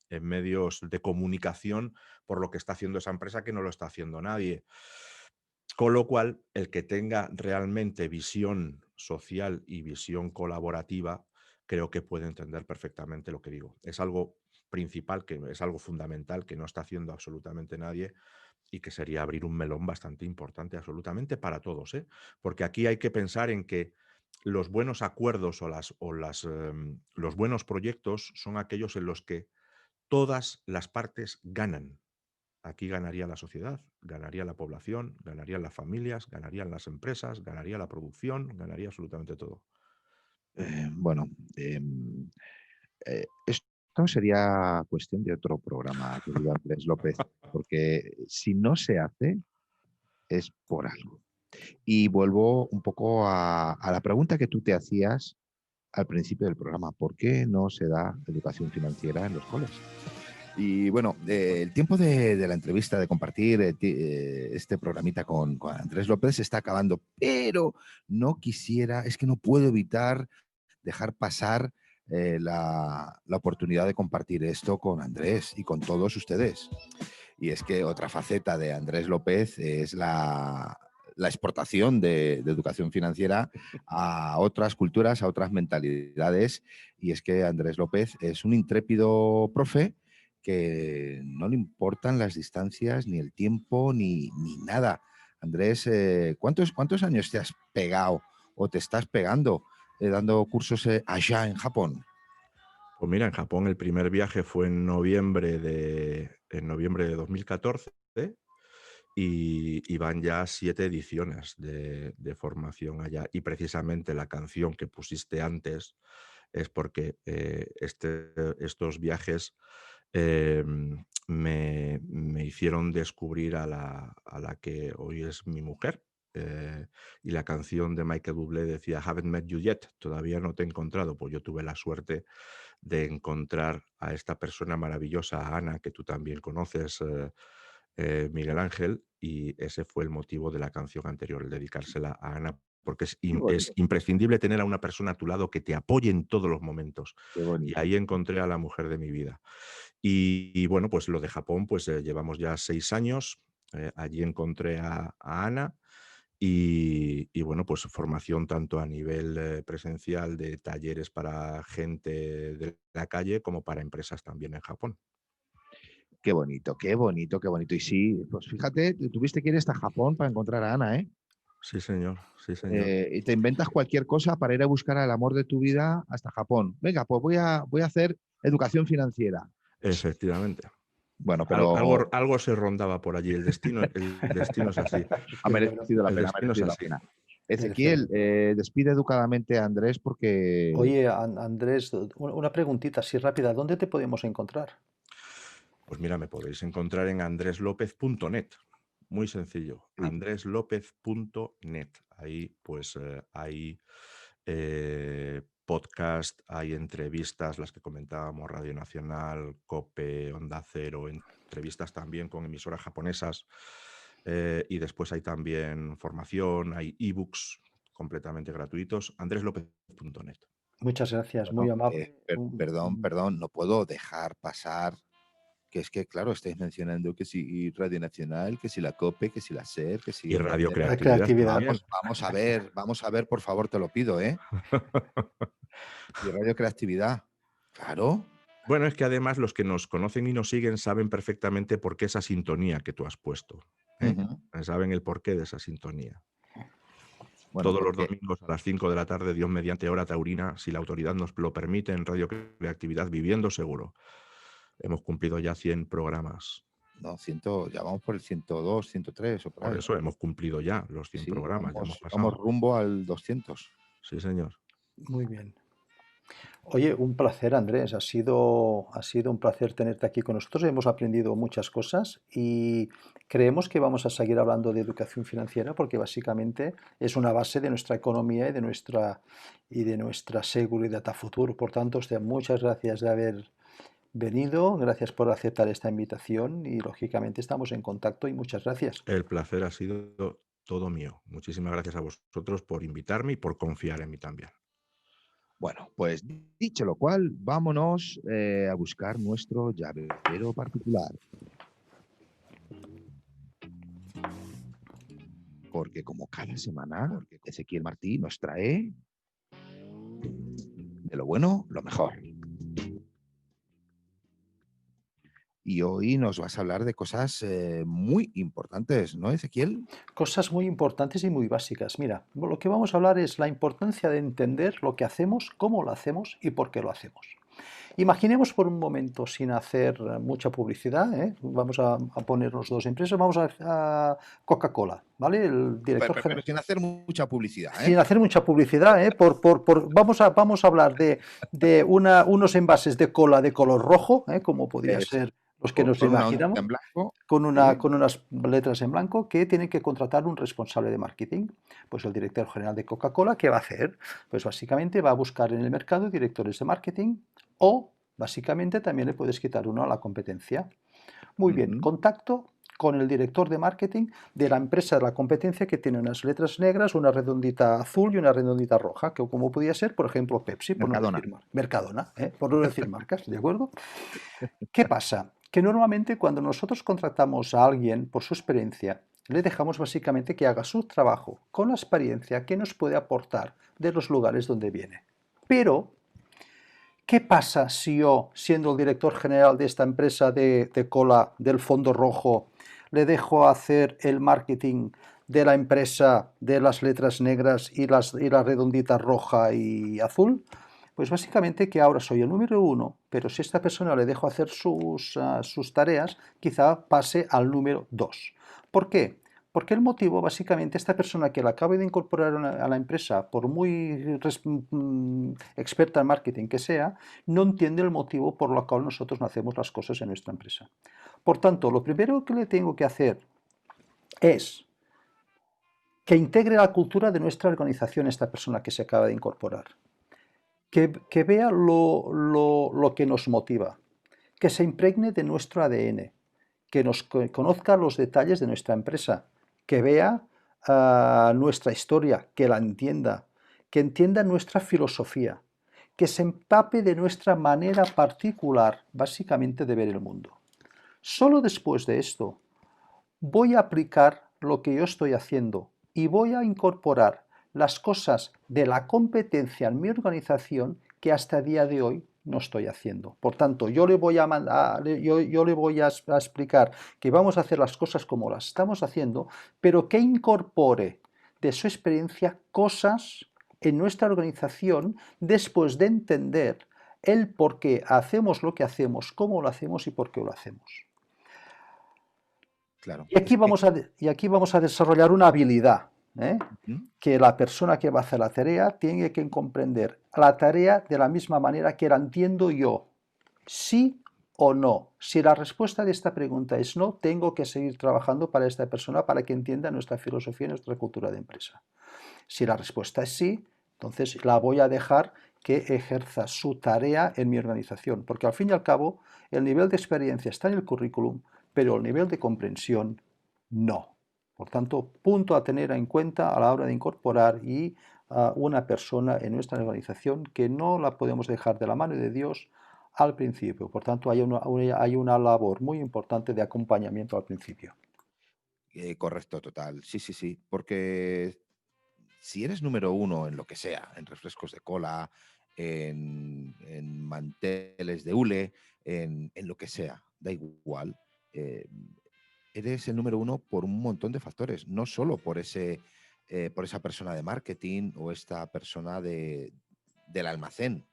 de comunicación por lo que está haciendo esa empresa que no lo está haciendo nadie. Con lo cual, el que tenga realmente visión social y visión colaborativa, creo que puede entender perfectamente lo que digo. Es algo principal, que es algo fundamental que no está haciendo absolutamente nadie y que sería abrir un melón bastante importante absolutamente para todos, ¿eh? Porque aquí hay que pensar en que los buenos acuerdos los buenos proyectos son aquellos en los que todas las partes ganan. Aquí ganaría la sociedad, ganaría la población, ganarían las familias, ganarían las empresas, ganaría la producción, ganaría absolutamente todo. Bueno, esto sería cuestión de otro programa, querido Andrés López, porque si no se hace es por algo. Y vuelvo un poco a la pregunta que tú te hacías al principio del programa. ¿Por qué no se da educación financiera en los coles? Y bueno, el tiempo de la entrevista, de compartir este programita con Andrés López se está acabando, pero no quisiera, es que no puedo evitar dejar pasar la oportunidad de compartir esto con Andrés y con todos ustedes. Y es que otra faceta de Andrés López es la exportación de educación financiera a otras culturas, a otras mentalidades. Y es que Andrés López es un intrépido profe que no le importan las distancias, ni el tiempo, ni nada. Andrés, ¿cuántos años te has pegado o te estás pegando dando cursos allá en Japón? Pues mira, en Japón el primer viaje fue en noviembre de 2014 y van ya 7 ediciones de formación allá. Y precisamente la canción que pusiste antes es porque estos viajes me hicieron descubrir a la que hoy es mi mujer. Y la canción de Michael Bublé decía Haven't met you yet, todavía no te he encontrado. Pues yo tuve la suerte de encontrar a esta persona maravillosa, a Ana, que tú también conoces, Miguel Ángel, y ese fue el motivo de la canción anterior, el dedicársela a Ana, porque es, Qué es bonito, imprescindible tener a una persona a tu lado que te apoye en todos los momentos. qué Y bonito. ahí encontré a la mujer de mi vida. Y bueno, pues lo de Japón, pues llevamos ya 6 años. Allí encontré a Ana y bueno, pues formación tanto a nivel presencial de talleres para gente de la calle como para empresas también en Japón. Qué bonito, qué bonito, qué bonito. Y sí, pues fíjate, tuviste que ir hasta Japón para encontrar a Ana, ¿eh? Sí, señor, sí, señor. Y te inventas cualquier cosa para ir a buscar al amor de tu vida hasta Japón. Venga, pues voy a hacer educación financiera. Efectivamente. Bueno, Algo, pero algo se rondaba por allí. El destino es así. ha Qué bueno, merecido la El pena, ha destino es merecido la así. pena. merece. Ezequiel, despide educadamente a Andrés porque Oye, Andrés, una preguntita así rápida. ¿Dónde te podemos encontrar? Pues mira, me podéis encontrar en andreslopez.net. Muy sencillo, andreslopez.net. Ahí pues hay podcast, hay entrevistas, las que comentábamos, Radio Nacional, COPE, Onda Cero, entrevistas también con emisoras japonesas. Y después hay también formación, hay ebooks completamente gratuitos, andreslopez.net. Muchas gracias, muy bueno, amable. perdón, no puedo dejar pasar que es que, claro, estáis mencionando que si Radio Nacional, que si la COPE, que si la SER, que si Y Onda Radio Cero. La Creatividad creatividad. también. Vamos a ver, por favor, te lo pido, ¿eh? Y Radio Creatividad. Claro. Bueno, es que además los que nos conocen y nos siguen saben perfectamente por qué esa sintonía que tú has puesto, ¿eh? Ujú. Saben el porqué de esa sintonía. Bueno, Todos los porque domingos a las 5 de la tarde, Dios mediante hora taurina, si la autoridad nos lo permite, en Radio Creatividad Viviendo Seguro. Hemos cumplido ya 100 programas. no, ya vamos por el 102, 103 o por Por ahí. eso hemos cumplido ya los 100 Sí, programas, ya hemos vamos pasado. rumbo al 200. Sí, señor. Muy bien. Oye, un placer, Andrés. Ha sido un placer tenerte aquí con nosotros. Hemos aprendido muchas cosas y creemos que vamos a seguir hablando de educación financiera porque básicamente es una base de nuestra economía y de nuestra seguridad a futuro. Por tanto, hostia, muchas gracias de haber venido, gracias por aceptar esta invitación y lógicamente estamos en contacto y muchas gracias. El placer ha sido todo mío. Muchísimas gracias a vosotros por invitarme y por confiar en mí también. Bueno, pues dicho lo cual, vámonos a buscar nuestro llavero particular. Porque como cada semana, Ezequiel Martí nos trae de lo bueno, lo mejor. Y hoy nos vas a hablar de cosas muy importantes, ¿no, Ezequiel? Cosas muy importantes y muy básicas. Mira, lo que vamos a hablar es la importancia de entender lo que hacemos, cómo lo hacemos y por qué lo hacemos. Imaginemos por un momento, sin hacer mucha publicidad, ¿eh? Vamos a poner los dos empresas, vamos a Coca-Cola, ¿vale? El director Pero general. sin hacer mucha publicidad, Sin ¿eh? hacer mucha publicidad, ¿eh? Vamos a hablar de unos envases de cola de color rojo, ¿eh? Como podría ser los que nos Con una onda imaginamos, en blanco, con, ¿sí? una, con unas letras en blanco que tienen que contratar un responsable de marketing. Pues el director general de Coca-Cola, ¿qué va a hacer? Pues básicamente va a buscar en el mercado directores de marketing o Básicamente también le puedes quitar uno a la competencia. Muy bien, Ujú. contacto con el director de marketing de la empresa de la competencia que tiene unas letras negras, una redondita azul y una redondita roja, que como podía ser, por ejemplo, Pepsi, por no Mercadona. decir Mercadona, por no decir marcas, ¿de acuerdo? ¿Qué pasa? Que normalmente cuando nosotros contratamos a alguien por su experiencia, le dejamos básicamente que haga su trabajo con la experiencia que nos puede aportar de los lugares donde viene. Pero ¿qué pasa si yo, siendo el director general de esta empresa de cola del fondo rojo, le dejo hacer el marketing de la empresa de las letras negras y la redondita roja y azul? Pues básicamente que ahora soy el número uno, pero si a esta persona le dejo hacer sus tareas, quizá pase al número dos. ¿Por qué? Porque el motivo, básicamente, esta persona que la acabe de incorporar a la empresa, por muy experta en marketing que sea, no entiende el motivo por el cual nosotros no hacemos las cosas en nuestra empresa. Por tanto, lo primero que le tengo que hacer es que integre la cultura de nuestra organización esta persona que se acaba de incorporar, que vea lo que nos motiva, que se impregne de nuestro ADN, que conozca los detalles de nuestra empresa, que vea nuestra historia, que la entienda, que entienda nuestra filosofía, que se empape de nuestra manera particular, básicamente, de ver el mundo. Solo después de esto voy a aplicar lo que yo estoy haciendo y voy a incorporar las cosas de la competencia en mi organización que hasta el día de hoy no estoy haciendo. Por tanto, yo le voy a explicar que vamos a hacer las cosas como las estamos haciendo, pero que incorpore de su experiencia cosas en nuestra organización después de entender el por qué hacemos lo que hacemos, cómo lo hacemos y por qué lo hacemos. Claro, Y es que aquí vamos a desarrollar una habilidad, ¿eh? ujú, Que la persona que va a hacer la tarea tiene que comprender la tarea de la misma manera que la entiendo yo. Sí o no. Si la respuesta de esta pregunta es no, tengo que seguir trabajando para esta persona para que entienda nuestra filosofía y nuestra cultura de empresa. Si la respuesta es sí, entonces la voy a dejar que ejerza su tarea en mi organización, porque al fin y al cabo el nivel de experiencia está en el currículum, pero el nivel de comprensión no. Por tanto, punto a tener en cuenta a la hora de incorporar a una persona en nuestra organización que no la podemos dejar de la mano de Dios al principio. Por tanto, hay una labor muy importante de acompañamiento al principio. correcto, total. Sí, sí, sí. Porque si eres número uno en lo que sea, en refrescos de cola, en manteles de hule, en lo que sea, da igual. eh, Eres el número uno por un montón de factores, no solo por esa persona de marketing o esta persona del almacén,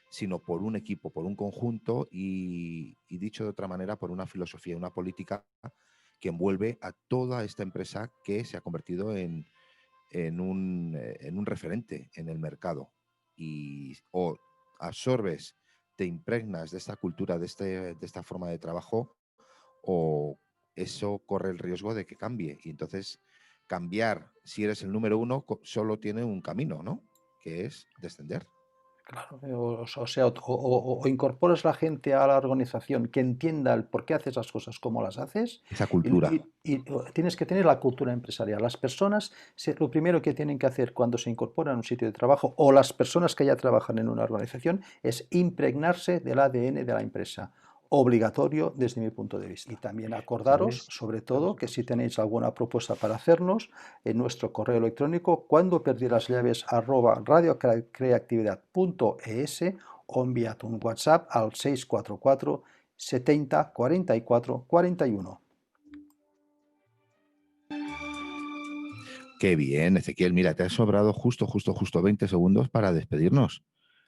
sino por un equipo, por un conjunto y dicho de otra manera, por una filosofía, una política que envuelve a toda esta empresa que se ha convertido en un referente en el mercado. Y o absorbes, te impregnas de esta cultura, de esta forma de trabajo, o eso corre el riesgo de que cambie. Y entonces cambiar, si eres el número uno, solo tiene un camino, ¿no? Que es descender. Claro, o sea, o incorporas la gente a la organización que entienda el por qué haces las cosas como las haces Esa cultura. y tienes que tener la cultura empresarial. Las personas, lo primero que tienen que hacer cuando se incorporan a un sitio de trabajo o las personas que ya trabajan en una organización es impregnarse del ADN de la empresa. Obligatorio desde mi punto de vista. Y también acordaros, ¿Sabes? sobre todo, que si tenéis alguna propuesta para hacernos, en nuestro correo electrónico cuando perdí las llaves @radiocreatividad.es o enviad un WhatsApp al 644 70 44 41. Qué bien, Ezequiel. Mira, te ha sobrado justo 20 segundos para despedirnos.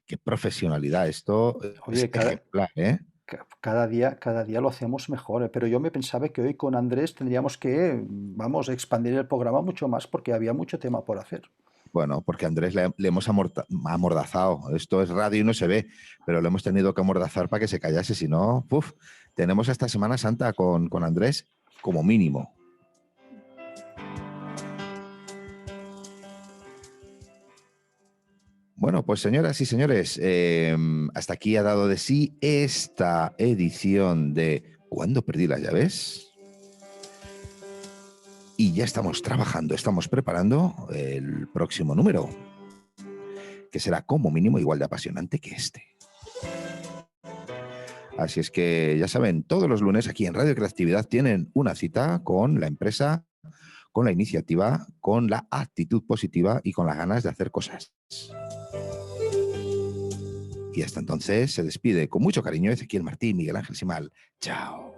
Qué profesionalidad. Esto es Oye, ejemplar, ¿eh? cada día lo hacemos mejor, pero yo me pensaba que hoy con Andrés tendríamos que, vamos, expandir el programa mucho más porque había mucho tema por hacer. Bueno, porque a Andrés le hemos amordazado. Esto es radio y no se ve, pero lo hemos tenido que amordazar para que se callase. Si no, uf, tenemos esta Semana Santa con Andrés como mínimo. Bueno. Bueno, pues señoras y señores, hasta aquí ha dado de sí esta edición de ¿Cuándo perdí las llaves? Y ya estamos trabajando, estamos preparando el próximo número, que será como mínimo igual de apasionante que este. Así es que ya saben, todos los lunes aquí en Radio Creatividad tienen una cita con la empresa, con la iniciativa, con la actitud positiva y con las ganas de hacer cosas. Y hasta entonces se despide con mucho cariño Ezequiel Martín, Miguel Ángel Simal. Chao.